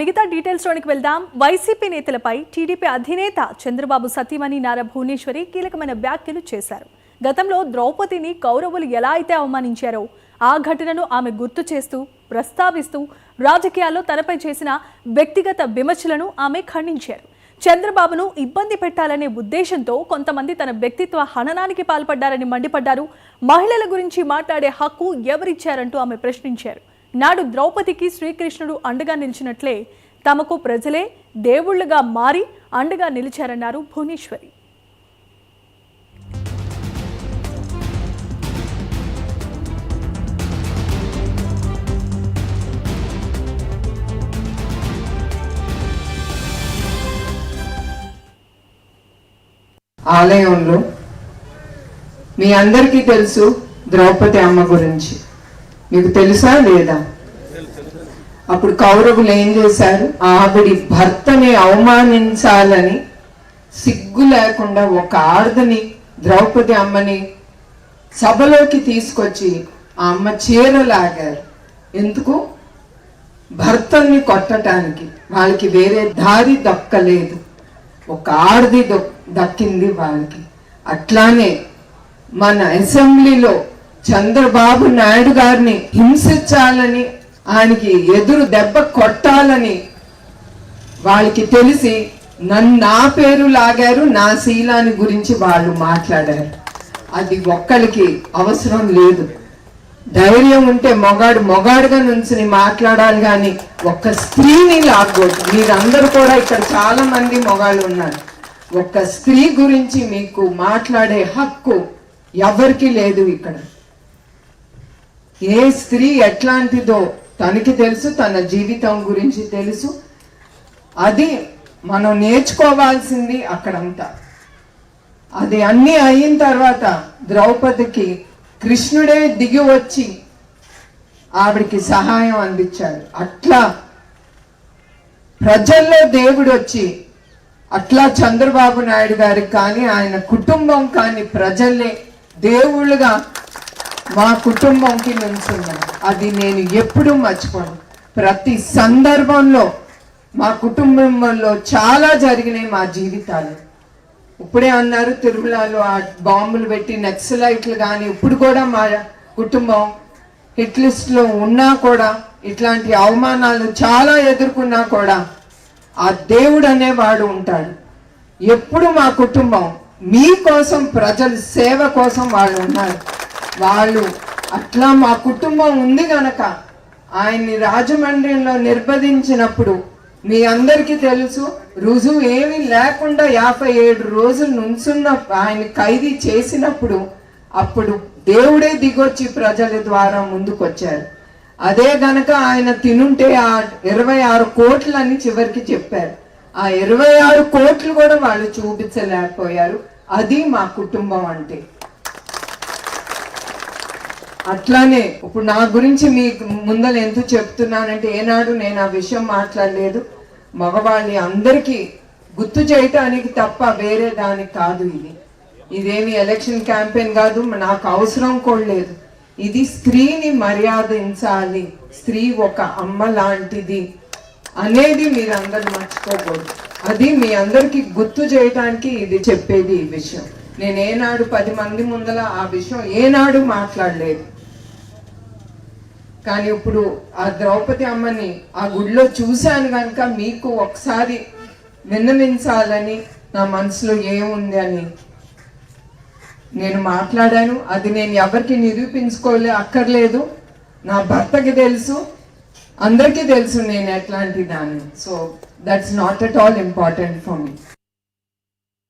మిగతా డీటెయిల్స్లోనికి వెళ్దాం. వైసీపీ నేతలపై టీడీపీ అధినేత చంద్రబాబు సతీమణి నారా భువనేశ్వరి కీలకమైన వ్యాఖ్యలు చేశారు. గతంలో ద్రౌపదిని కౌరవులు ఎలా అయితే అవమానించారో ఆ ఘటనను ఆమె గుర్తు చేస్తూ ప్రస్తావిస్తూ రాజకీయాల్లో తనపై చేసిన వ్యక్తిగత విమర్శలను ఆమె ఖండించారు. చంద్రబాబును ఇబ్బంది పెట్టాలనే ఉద్దేశంతో కొంతమంది తన వ్యక్తిత్వ హననానికి పాల్పడ్డారని మండిపడ్డారు. మహిళల గురించి మాట్లాడే హక్కు ఎవరిచ్చారంటూ ఆమె ప్రశ్నించారు. నాడు ద్రౌపదికి శ్రీకృష్ణుడు అండగా నిలిచినట్లే తమకు ప్రజలే దేవుళ్లుగా మారి అండగా నిలిచారన్నారు భువనేశ్వరి. ఆలయంలో మీ అందరికీ తెలుసు ద్రౌపది అమ్మ గురించి. మీకు తెలుసా లేదా? అప్పుడు కౌరవులు ఏం చేశారు? ఆవిడి భర్తని అవమానించాలని సిగ్గు లేకుండా ఒక ఆడదని ద్రౌపది అమ్మని సభలోకి తీసుకొచ్చి ఆ అమ్మ చీరలాగారు. ఎందుకు? భర్తని కొట్టడానికి. వాళ్ళకి వేరే దారి దక్కలేదు, ఒక ఆడది దక్కింది వాళ్ళకి. అట్లానే మన అసెంబ్లీలో చంద్రబాబు నాయుడు గారిని హింసించాలని, ఆయనకి ఎదురు దెబ్బ కొట్టాలని వాళ్ళకి తెలిసి నా పేరు లాగారు, నా శీలాన్ని గురించి వాళ్ళు మాట్లాడారు. అది ఒక్కరికి అవసరం లేదు. ధైర్యం ఉంటే మొగాడుగా నుంచి మాట్లాడాలి, కానీ ఒక్క స్త్రీని లాగకూడదు. మీరందరూ కూడా ఇక్కడ చాలా మంది మొగాళ్ళు ఉన్నారు. ఒక్క స్త్రీ గురించి మీకు మాట్లాడే హక్కు ఎవరికి లేదు ఇక్కడ. ఏ స్త్రీ ఎట్లాంటిదో తనకి తెలుసు, తన జీవితం గురించి తెలుసు. అది మనం నేర్చుకోవాల్సింది అక్కడంతా. అది అన్నీ అయిన తర్వాత ద్రౌపదికి కృష్ణుడే దిగి వచ్చి ఆవిడికి సహాయం అందించాడు. అట్లా ప్రజల్లో దేవుడు వచ్చి, అట్లా చంద్రబాబు నాయుడు గారికి కానీ ఆయన కుటుంబం కానీ ప్రజల్ని దేవుళ్ళుగా మా కుటుంబంకి నిలుచున్నారు. అది నేను ఎప్పుడూ మర్చిపోను. ప్రతి సందర్భంలో మా కుటుంబంలో చాలా జరిగినాయి మా జీవితాలు. ఇప్పుడే అన్నారు తిరుమలలో ఆ బాంబులు పెట్టి నక్సలైట్లు, కానీ ఇప్పుడు కూడా మా కుటుంబం హిట్ లిస్ట్లో ఉన్నా కూడా, ఇట్లాంటి అవమానాలు చాలా ఎదుర్కొన్నా కూడా ఆ దేవుడు అనేవాడు ఉంటాడు. ఎప్పుడు మా కుటుంబం మీకోసం, ప్రజల సేవ కోసం వాళ్ళు ఉన్నారు. వాళ్ళు అట్లా మా కుటుంబం ఉంది గనక ఆయన్ని రాజమండ్రిలో నిర్బంధించినప్పుడు మీ అందరికీ తెలుసు, రుజువు ఏమీ లేకుండా 57 రోజులు నుంచున్న ఆయన ఖైదీ చేసినప్పుడు అప్పుడు దేవుడే దిగొచ్చి ప్రజల ద్వారా ముందుకొచ్చారు. అదే గనక ఆయన తినుంటే ఆ 26 కోట్లని చివరికి చెప్పారు. ఆ 26 కోట్లు కూడా వాళ్ళు చూపించలేకపోయారు. అది మా కుటుంబం అంటే. అట్లానే ఇప్పుడు నా గురించి మీకు ముందర ఎందుకు చెప్తున్నానంటే, ఏనాడు నేను ఆ విషయం మాట్లాడలేదు. మగవాళ్ళని అందరికీ గుర్తు చేయటానికి తప్ప వేరే దానికి కాదు. ఇదేమి ఎలక్షన్ క్యాంపెయిన్ కాదు, నాకు అవసరం కూడా లేదు. ఇది స్త్రీని మర్యాదించాలి, స్త్రీ ఒక అమ్మ లాంటిది అనేది మీరందరూ మర్చిపోకూడదు. అది మీ అందరికి గుర్తు చేయటానికి ఇది చెప్పేది. ఈ విషయం నేను ఏనాడు 10 మంది ముందల ఆ విషయం ఏనాడు మాట్లాడలేదు. కానీ ఇప్పుడు ఆ ద్రౌపది అమ్మని ఆ గుడిలో చూశాను కనుక మీకు ఒకసారి విన్నవించాలని నా మనసులో ఏముంది అని నేను మాట్లాడాను. అది నేను ఎవరికి అక్కర్లేదు. నా భర్తకి తెలుసు, అందరికీ తెలుసు నేను ఎట్లాంటి దాన్ని. So that's not at all important for me.